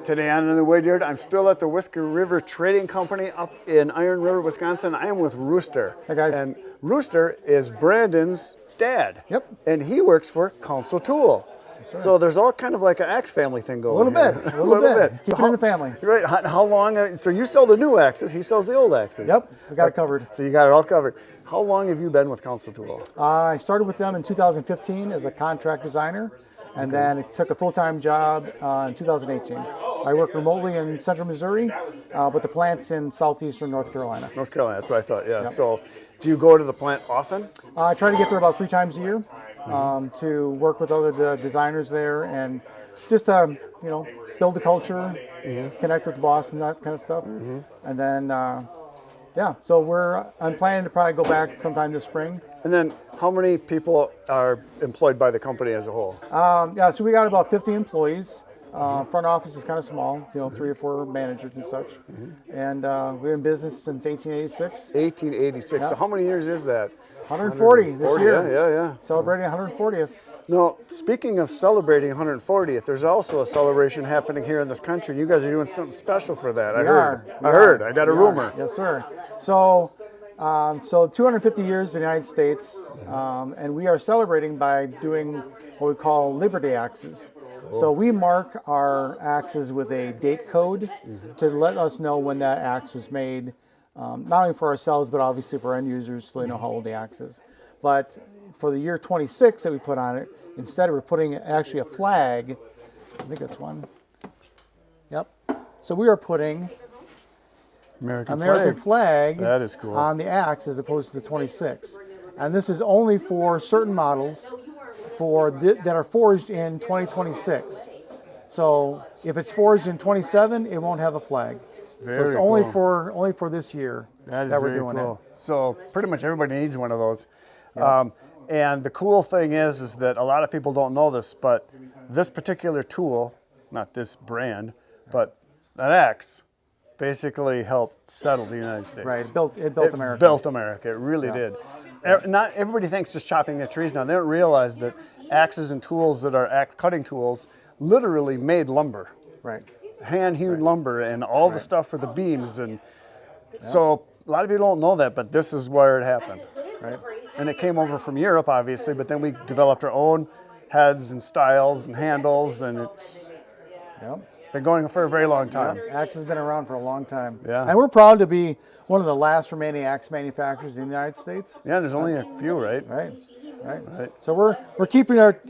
Today on the Wade Yard, I'm still at the Whiskey River Trading Company up in Iron River, Wisconsin. I am with Rooster. Hey guys. And Rooster is Brandon's dad. Yep. And he works for Council Tool. So there's all kind of like an axe family thing going on. A little bit. Keep it in the family. Right. How long? So you sell the new axes, he sells the old axes. Yep. We got it covered. So you got it all covered. How long have you been with Council Tool? I started with them in 2015 as a contract designer, and then took a full-time job in 2018. I work remotely in central Missouri, but the plant's in southeastern North Carolina. North Carolina, that's what I thought, yeah. Yep. So do you go to the plant often? I try to get there about 3 times a year to work with other designers there and just, build the culture, connect with the boss and that kind of stuff. And then, so I'm planning to probably go back sometime this spring. And then how many people are employed by the company as a whole? So we got about 50 employees. Front office is kind of small, 3 or 4 managers and such. And we're in business since 1886. 1886. Yeah. So how many years is that? 140 this year. Yeah. Celebrating 140th. Now, speaking of celebrating 140th, there's also a celebration happening here in this country. You guys are doing something special for that. I heard. I got a rumor. Yes, sir. So 250 years in the United States, and we are celebrating by doing what we call Liberty Axes. So we mark our axes with a date code to let us know when that axe was made, not only for ourselves, but obviously for end users so they know how old the axe is. But for the year 26 that we put on it, instead we're putting actually a flag. I think that's one. Yep. So we are putting American flag that is cool. on the axe as opposed to the 26. And this is only for certain models that are forged in 2026. So if it's forged in 27, it won't have a flag. So it's only for this year that we're doing it. So pretty much everybody needs one of those. Yep. And the cool thing is that a lot of people don't know this, but this particular tool, not this brand, but that axe, basically helped settle the United States. Right, it built America. It built America, it really did. Not everybody thinks just chopping the trees down. They don't realize that axes and tools that are axe cutting tools literally made lumber. Right. Hand-hewn lumber and all the stuff for the beams. And so a lot of people don't know that, but this is where it happened. Right. And it came over from Europe, obviously, but then we developed our own heads and styles and handles, and it's been going for a very long time. Axe has been around for a long time. Yeah. And we're proud to be one of the last remaining axe manufacturers in the United States. Yeah, there's only a few, right? Right. So we're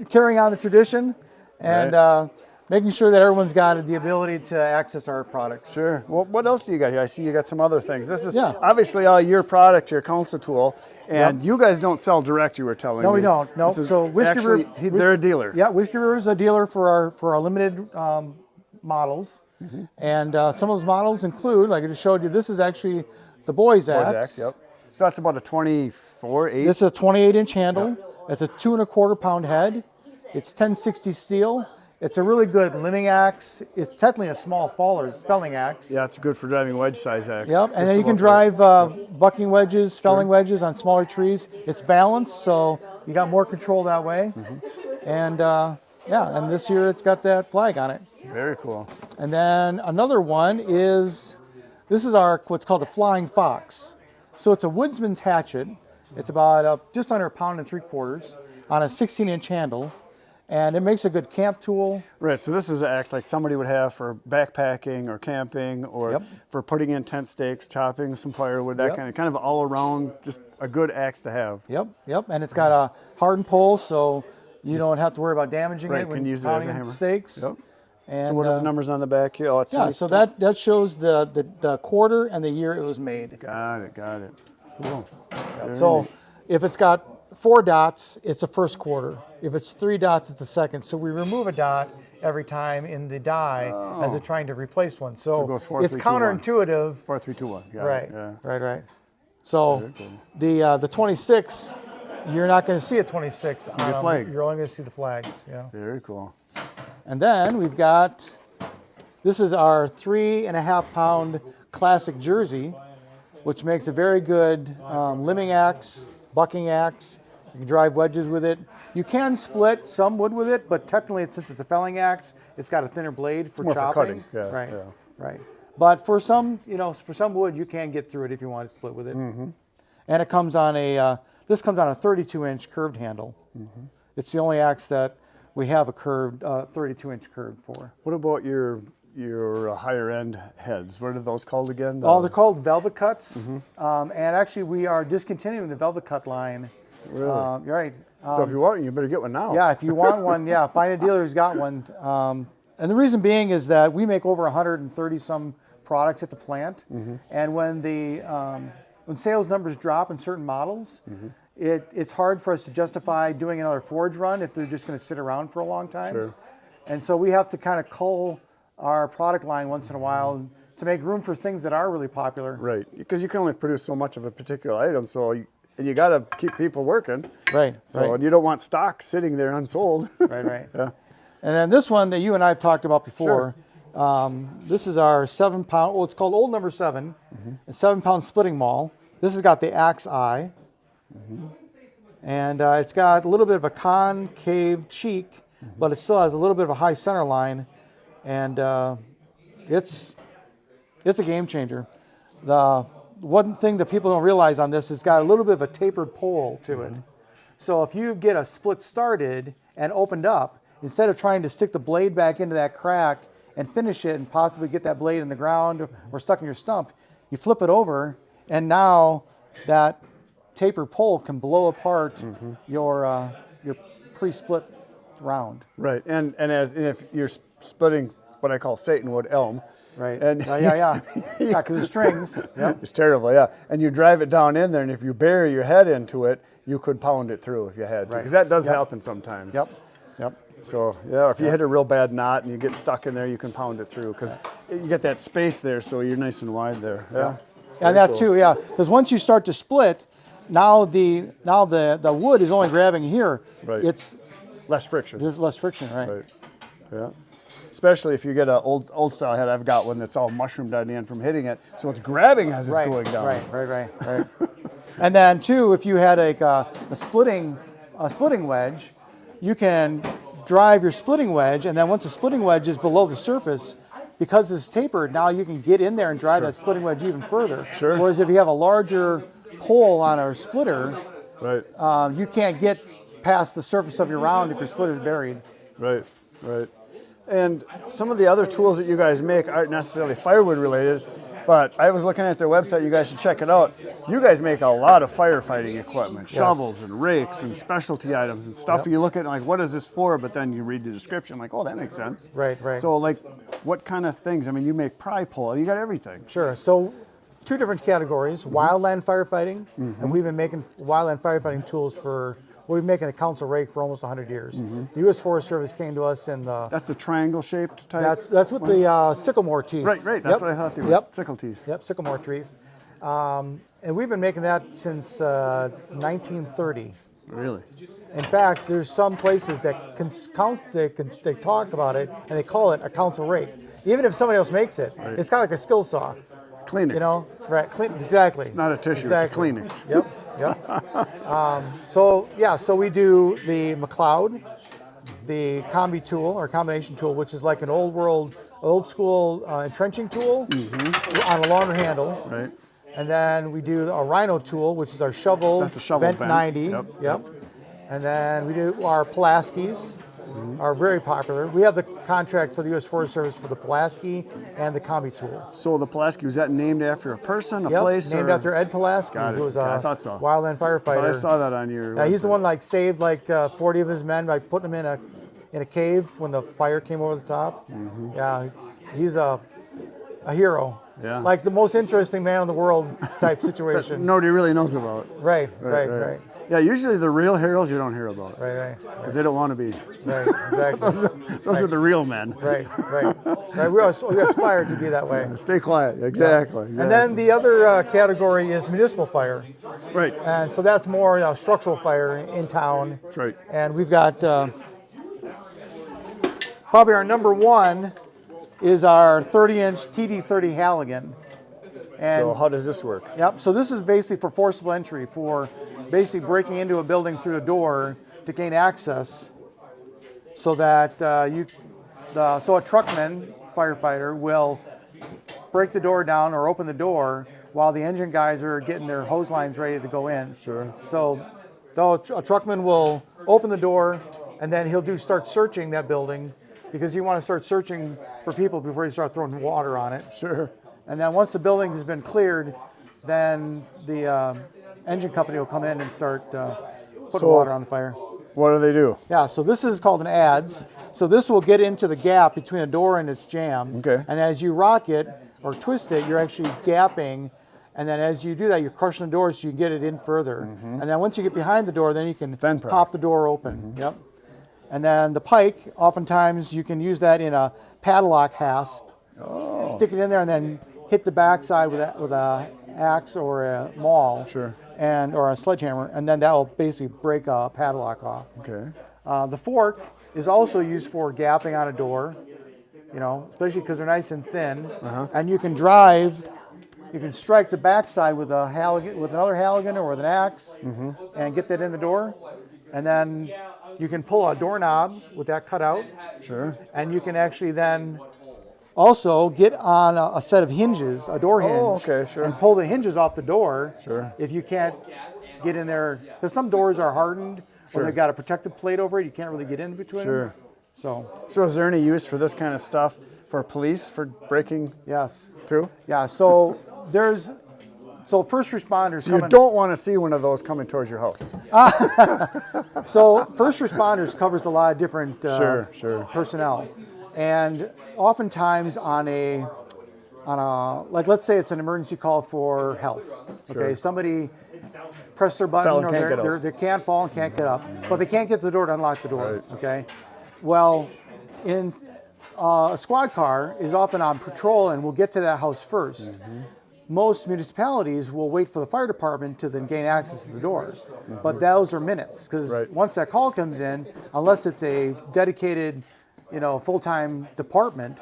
carrying on the tradition and making sure that everyone's got the ability to access our products. Sure. Well, what else do you got here? I see you got some other things. This is obviously all your product, your Council Tool, and you guys don't sell direct, you were telling me. No, we don't. No. So Whiskey River, they're a dealer. Yeah, Whiskey River is a dealer for our limited models. And some of those models include, like I just showed you, this is actually the boys axe. Yep. So that's about a 24/8. This is a 28-inch handle. It's a 2 1/4 pound head. It's 1060 steel. It's a really good limbing axe. It's technically a small felling axe. Yeah, it's good for driving wedge size axe. Yep, and then you can drive bucking wedges, felling wedges on smaller trees. It's balanced, so you got more control that way. And and this year it's got that flag on it. Very cool. And then another one is, this is what's called the Flying Fox. So it's a woodsman's hatchet. It's about just under 1 3/4 on a 16-inch handle. And it makes a good camp tool. Right, so this is an axe like somebody would have for backpacking or camping or for putting in tent stakes, chopping some firewood, that kind of all around, just a good axe to have. Yep, and it's got a hardened pole, so you don't have to worry about damaging it when use it as a hammer. Stakes. Yep. And, so what are the numbers on the back here? Oh, so that shows the quarter and the year it was made. Got it. Cool. So if it's got 4 dots, it's the first quarter. If it's 3 dots, it's the second. So we remove a dot every time in the die as it's trying to replace one. So it goes 4, it's 3, 2, 1. counterintuitive. 4, 3, 2, 1. Right. So the 26, you're not going to see a 26 on the flag. You're only going to see the flags. Very cool. And then we've got, this is our 3 1/2 pound classic jersey, which makes a very good limbing axe, bucking axe. You can drive wedges with it. You can split some wood with it, but technically, since it's a felling axe, it's got a thinner blade for more chopping. for cutting. Yeah, Right. yeah. Right. But for some, for some wood, you can get through it if you want to split with it. Mm-hmm. And it comes on this comes on a 32-inch curved handle. Mm-hmm. It's the only axe that we have a curved 32-inch curve for. What about your higher end heads? What are those called again? Oh, they're called velvet cuts. Mm-hmm. And actually, we are discontinuing the velvet cut line. Really? Right. So if you want one, you better get one now. Yeah, if you want one, find a dealer who's got one. And the reason being is that we make over 130 some products at the plant, and when sales numbers drop in certain models, it's hard for us to justify doing another forge run if they're just going to sit around for a long time. Sure. And so we have to kind of cull our product line once in a while to make room for things that are really popular. Right, because you can only produce so much of a particular item, so you got to keep people working. Right. So and you don't want stock sitting there unsold. Right. Yeah. And then this one that you and I have talked about before, this is our 7-pound, it's called Old Number 7, a 7-pound splitting maul. This has got the axe eye, and it's got a little bit of a concave cheek, but it still has a little bit of a high center line, and it's a game changer. The one thing that people don't realize on this is it's got a little bit of a tapered pole to it. So if you get a split started and opened up, instead of trying to stick the blade back into that crack and finish it and possibly get that blade in the ground or stuck in your stump, you flip it over, and now that taper pole can blow apart your pre-split round. Right, and if you're splitting what I call Satanwood elm. Right. And Yeah, because the strings. Yep. It's terrible, yeah. And you drive it down in there, and if you bury your head into it, you could pound it through if you had to, because that does happen sometimes. Yep. So, if you hit a real bad knot and you get stuck in there, you can pound it through, because you get that space there, so you're nice and wide there. Yeah. And that too, because once you start to split, now the wood is only grabbing here. Right. It's less friction. there's less friction, right? Yeah. Especially if you get an old style head. I've got one that's all mushroomed on the end from hitting it, so it's grabbing as it's going down. Right. And then too, if you had a splitting wedge, you can drive your splitting wedge, and then once the splitting wedge is below the surface, because it's tapered, now you can get in there and drive that splitting wedge even further. Sure. Whereas if you have a larger pole on our splitter, Right. you can't get past the surface of your round if your splitter's buried. Right. And some of the other tools that you guys make aren't necessarily firewood related, but I was looking at their website. You guys should check it out. You guys make a lot of firefighting equipment, shovels and rakes and specialty items and stuff. You look at it like, what is this for? But then you read the description, like, oh, that makes sense. Right. So, like, what kind of things? I mean, you make pry pull. You got everything. Sure. So, two different categories: wildland firefighting, and we've been making wildland firefighting tools we've been making a council rake for almost 100 years. The U.S. Forest Service came to us in the. That's the triangle-shaped type. That's with the sycamore teeth. Right. That's what I thought they were. Sickle teeth. Yep, sycamore teeth, and we've been making that since 1930. Really? In fact, there's some places that can count. They talk about it and they call it a council rake, even if somebody else makes it. It's kind of like a skill saw. Kleenex. Right? Exactly. It's not a tissue. Exactly. It's a Kleenex. Yep. So we do the McLeod, the combi tool or combination tool, which is like an old school entrenching tool on a longer handle. Right. And then we do a Rhino tool, which is our shovel. That's a shovel bent bent. 90. Yep. And then we do our Pulaskis, are very popular. We have the contract for the U.S. Forest Service for the Pulaski and the combi tool. So the Pulaski, was that named after a person, a place? Named after Ed Pulaski, Got it. who was I a thought so. wildland firefighter. I saw that on your website. He's the one saved 40 of his men by putting them in a cave when the fire came over the top. Yeah, he's a hero. Yeah. Like the most interesting man in the world type situation. That nobody really knows about. Right. Yeah, usually the real heroes you don't hear about. Right. Because they don't want to be. Right, exactly. Those are the real men. Right. We aspire to be that way. Stay quiet. Exactly. And then the other category is municipal fire. Right. And so that's more structural fire in town. That's right. And we've got probably our number one is our 30-inch TD30 Halligan. And So how does this work? yep. So this is basically for forcible entry, for basically breaking into a building through a door to gain access, so that so a truckman, firefighter, will break the door down or open the door while the engine guys are getting their hose lines ready to go in. Sure. So a truckman will open the door, and then he'll start searching that building, because you want to start searching for people before you start throwing water on it. Sure. And then once the building has been cleared, then the engine company will come in and start putting water on the fire. What do they do? Yeah, so this is called an adze. So this will get into the gap between a door and its jamb. Okay. And as you rock it or twist it, you're actually gapping. And then as you do that, you're crushing the door so you can get it in further. And then once you get behind the door, then you can pop the door open. Yep. And then the pike, oftentimes you can use that in a padlock hasp. Oh. Stick it in there and then hit the backside with a axe or a maul. Sure. Or a sledgehammer, and then that will basically break a padlock off. Okay. The fork is also used for gapping on a door, especially because they're nice and thin. And you can strike the backside with another Halligan or with an axe, and get that in the door. And then you can pull a doorknob with that cut out. Sure. And you can actually then also get on a set of hinges, a door hinge, okay, sure. and pull the hinges off the door. Sure. If you can't get in there, because some doors are hardened, Sure. or they've got a protective plate over it, you can't really get in between Sure. them. So is there any use for this kind of stuff for police for breaking Yes. through? Yeah, so first responders You don't want to see one of those coming towards your house. So first responders covers a lot of different Sure. personnel. And oftentimes on a like, let's say it's an emergency call for health. Okay, Sure. somebody pressed their button, Fell and or can't get up. they can't fall and can't get up, but they can't get to the door to unlock the door. Right. Okay, well, in a squad car is often on patrol and will get to that house first. Most municipalities will wait for the fire department to then gain access to the door, but those are minutes, because Right. once that call comes in, unless it's a dedicated full-time department,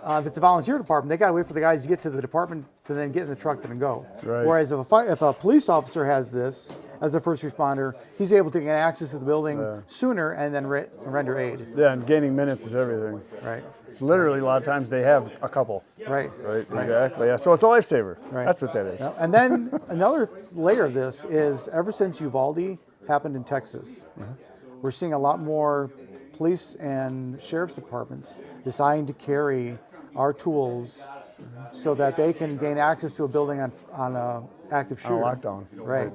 if it's a volunteer department, they got to wait for the guys to get to the department to then get in the truck and go. Right. Whereas if a police officer has this as a first responder, he's able to get access to the building sooner and then render aid. Yeah, and gaining minutes is everything. Right. It's literally a lot of times they have a couple. Right. Right. Exactly. Yeah. So it's a lifesaver. Right. That's what that is. Yeah. And then another layer of this is, ever since Uvalde happened in Texas, we're seeing a lot more police and sheriff's departments deciding to carry our tools so that they can gain access to a building on an active shooter. On lockdown. Right.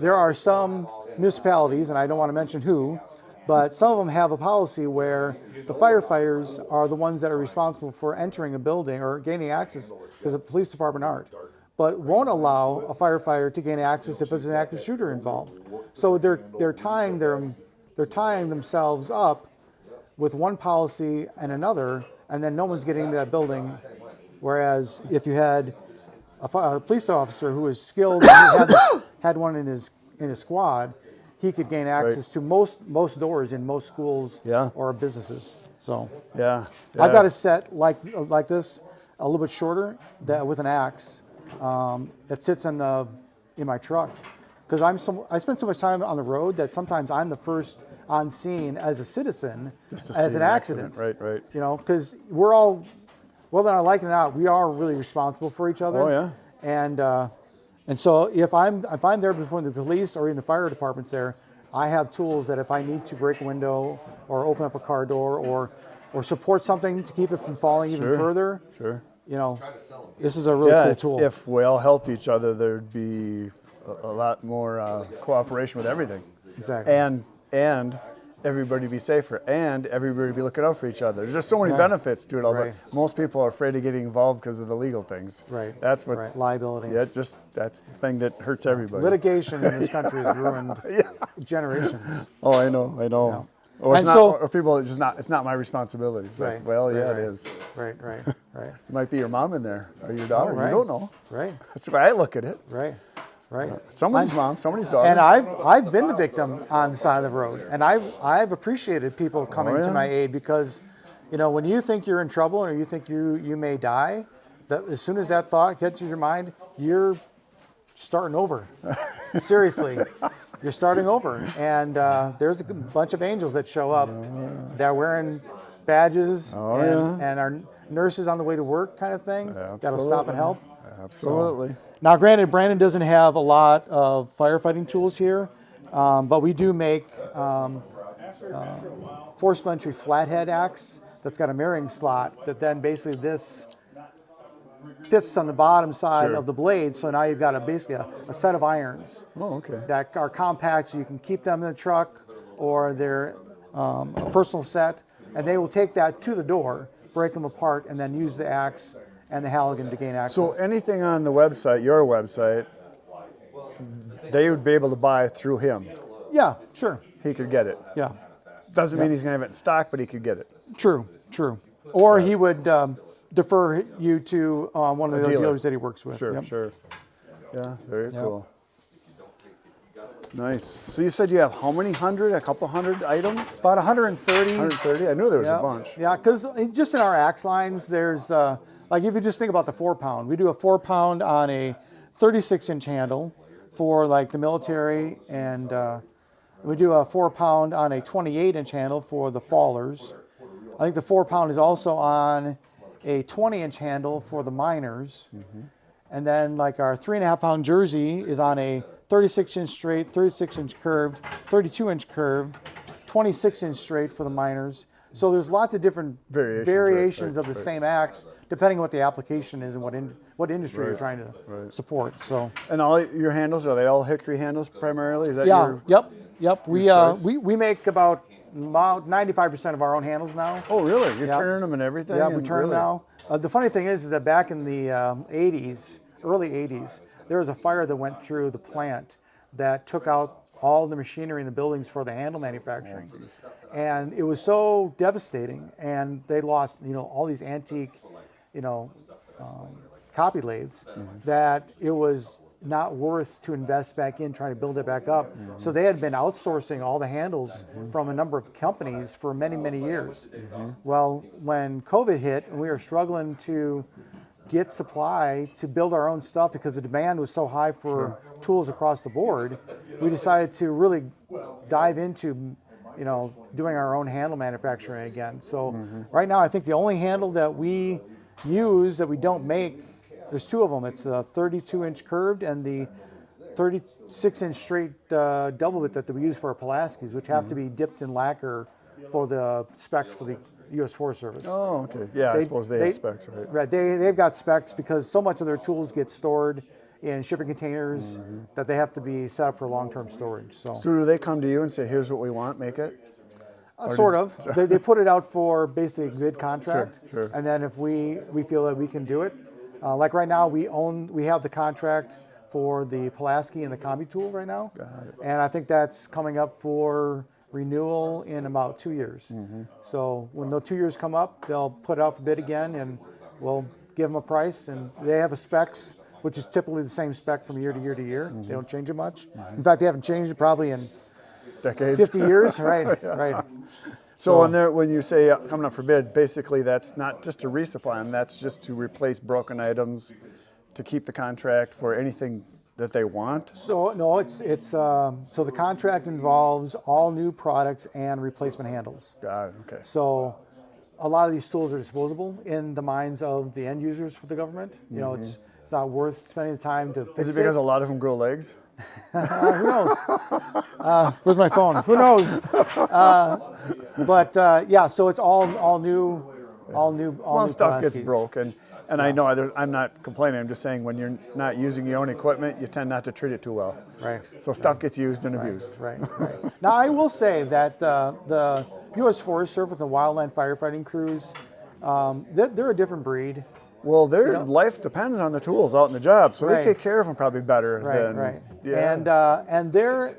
There are some municipalities, and I don't want to mention who, but some of them have a policy where the firefighters are the ones that are responsible for entering a building or gaining access, because the police department aren't, but won't allow a firefighter to gain access if there's an active shooter involved. So they're tying themselves up with one policy and another, and then no one's getting into that building. Whereas if you had a police officer who was skilled and had one in his squad, he could gain access to most doors in most schools or businesses. So Yeah. I've got a set like this, a little bit shorter, that with an axe that sits in my truck, because I spend so much time on the road that sometimes I'm the first on scene as a citizen, Just to as see an accident. Right. Because we're all, whether I like it or not, we are really responsible for each other. Oh yeah. And so if I'm there before the police or even the fire department's there, I have tools that if I need to break a window or open up a car door or support something to keep it from falling even further. Sure. This is a really cool tool. If we all helped each other, there'd be a lot more cooperation with everything. Exactly. And everybody be safer, and everybody be looking out for each other. There's just so many benefits to it all, Right. but most people are afraid of getting involved because of the legal things. Right. That's what Liability. Yeah, that's the thing that hurts everybody. Litigation in this country has ruined generations. Oh, I know. Yeah. Or it's And not, so- or people, it's not my responsibility. It's like, well, yeah, it is. Right. It might be your mom in there or your daughter. right. You don't know. Right. That's the way I look at it. Right. Somebody's mom, somebody's daughter. And I've been the victim on the side of the road, and I've appreciated people coming to my aid, because when you think you're in trouble or you think you may die, that as soon as that thought catches your mind, you're starting over. Seriously, you're starting over. And there's a bunch of angels that show up that are wearing badges and are nurses on the way to work kind of thing. That'll stop and help. Absolutely. So, now, granted, Brandon doesn't have a lot of firefighting tools here, but we do make forcible entry flathead axe that's got a mirroring slot that then basically this fits on the bottom side of the blade. So now you've got basically a set of irons that are compact, so you can keep them in the truck, or they're a personal set, and they will take that to the door, break them apart, and then use the axe and the Halligan to gain access. So anything on the website, your website, they would be able to buy through him. Yeah, sure. He could get it. Yeah. Doesn't mean he's going to have it in stock, but he could get it. True. Or he would defer you to one of the dealers that he works with. Sure. Yeah, very cool. Nice. So you said you have how many hundred? A couple hundred items? About 130. 130? I knew there was a bunch. Yeah, because just in our axe lines, there's, like if you just think about the 4-pound, we do a 4-pound on a 36-inch handle for like the military, and we do a 4-pound on a 28-inch handle for the fallers. I think the 4-pound is also on a 20-inch handle for the miners. And then like our 3.5-pound jersey is on a 36-inch straight, 36-inch curved, 32-inch curved, 26-inch straight for the miners. So there's lots of different variations of the same axe, depending on what the application is and what industry you're trying to support. So. And all your handles, are they all hickory handles primarily? Is that Yep. We make about 95% of our own handles now. Oh, really? You're turning them and everything? Yeah, we turn them now. The funny thing is that back in the early 80s, there was a fire that went through the plant that took out all the machinery in the buildings for the handle manufacturing. And it was so devastating, and they lost, all these antique, copy lathes that it was not worth to invest back in trying to build it back up. So they had been outsourcing all the handles from a number of companies for many, many years. Well, when COVID hit and we were struggling to get supply to build our own stuff because the demand was so high for tools across the board, we decided to really dive into doing our own handle manufacturing again. So right now I think the only handle that we use that we don't make, there's two of them. It's a 32-inch curved and the 36-inch straight double bit that we use for our Pulaskis, which have to be dipped in lacquer for the specs for the U.S. Forest Service. Oh, okay. Yeah, I suppose they have specs, right? Right. They've got specs because so much of their tools get stored in shipping containers that they have to be set up for long-term storage. So do they come to you and say, here's what we want, make it? Sort of. They put it out for basically bid contract. Sure. And then if we feel that we can do it, like right now we have the contract for the Pulaski and the combi tool right now. Got it. And I think that's coming up for renewal in about 2 years. So when those 2 years come up, they'll put it out for bid again, and we'll give them a price. And they have a specs, which is typically the same spec from year to year to year. They don't change it much. In fact, they haven't changed it probably in decades, 50 years. Right. So when you say coming up for bid, basically that's not just to resupply them, that's just to replace broken items, to keep the contract for anything that they want? So no, it's so the contract involves all new products and replacement handles. Got it. Okay. So a lot of these tools are disposable in the minds of the end users for the government. It's not worth spending the time to fix it. Is it because a lot of them grow legs? Who knows? Where's my phone? Who knows? So it's all new. All stuff gets Pulaskis. broken. And I know I'm not complaining. I'm just saying when you're not using your own equipment, you tend not to treat it too well. Right. So stuff gets used and abused. Right. Now I will say that the U.S. Forest Service and the wildland firefighting crews, they're a different breed. Well, their life depends on the tools out in the job, so they take care of them probably better. Right. Yeah. And their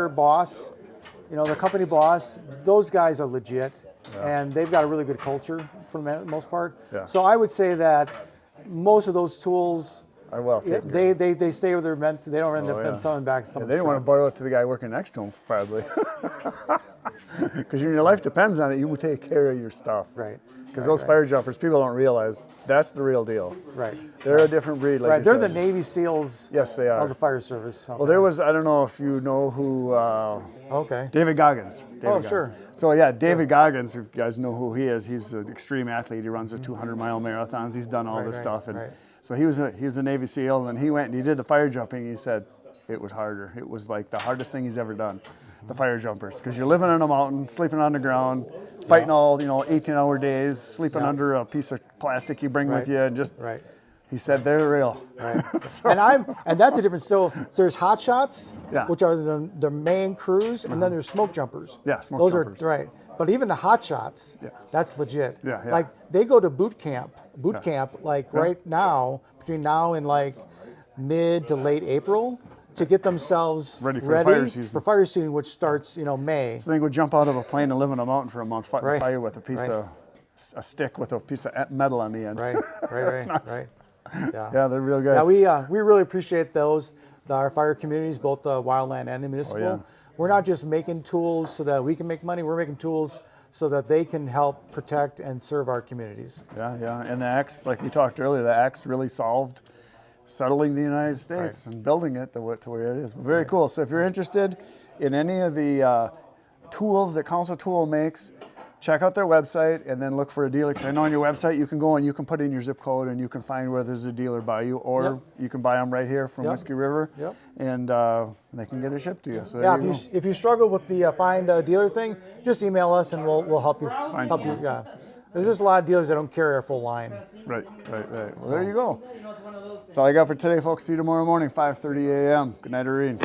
boss, their company boss, those guys are legit. And they've got a really good culture for the most part. Yeah. So I would say that most of those tools I will. Yeah, they stay where they're meant to. They don't end up selling back to someone's They didn't want to boil it to the guy working next to him, probably. Because your life depends on it. You will take care of your stuff. Right. Because those fire jumpers, people don't realize that's the real deal. Right. They're a different breed. Like Right. you They're said. the Navy SEALs. Yes, they are. Of the fire service. Well, there was, I don't know if you know who, Okay. David Goggins. David Sure. Goggins. So yeah, David Goggins, if you guys know who he is, he's an extreme athlete. He runs the 200-mile marathons. He's done all this stuff. And so he was a Navy SEAL, and he went and he did the fire jumping. He said it was harder. It was like the hardest thing he's ever done, the fire jumpers. Because you're living on a mountain, sleeping on the ground, fighting all, 18-hour days, sleeping under a piece of plastic you bring with you, and just, he said they're real. Right. And that's a difference. So there's hot shots, which are the main crews, and then there's smoke jumpers. Yeah, smoke Those jumpers. are right. But even the hot shots, that's legit. Yeah. Like they go to boot camp like right now, between now and like mid to late April, to get themselves ready for fire season. For fire season, which starts, May. So they go jump out of a plane and live on a mountain for a month, fighting fire with a stick with a piece of metal on the end. Right. Yeah, they're real guys. Yeah, we really appreciate those, our fire communities, both the wildland and the municipal. Oh, yeah. We're not just making tools so that we can make money. We're making tools so that they can help protect and serve our communities. Yeah. And the axe, like we talked earlier, the axe really solved settling the United States and building it to where it is. Very cool. So if you're interested in any of the tools that Council Tool makes, check out their website and then look for a dealer. Because I know on your website you can go and you can put in your zip code and you can find where there's a dealer by you, or you can buy them right here from Whiskey River, and they can get it shipped to you. So if you struggle with the find a dealer thing, just email us and we'll help you. Yeah, there's just a lot of dealers that don't carry our full line. Right. Well, there you go. That's all I got for today, folks. See you tomorrow morning, 5:30 a.m. Good night, Irene.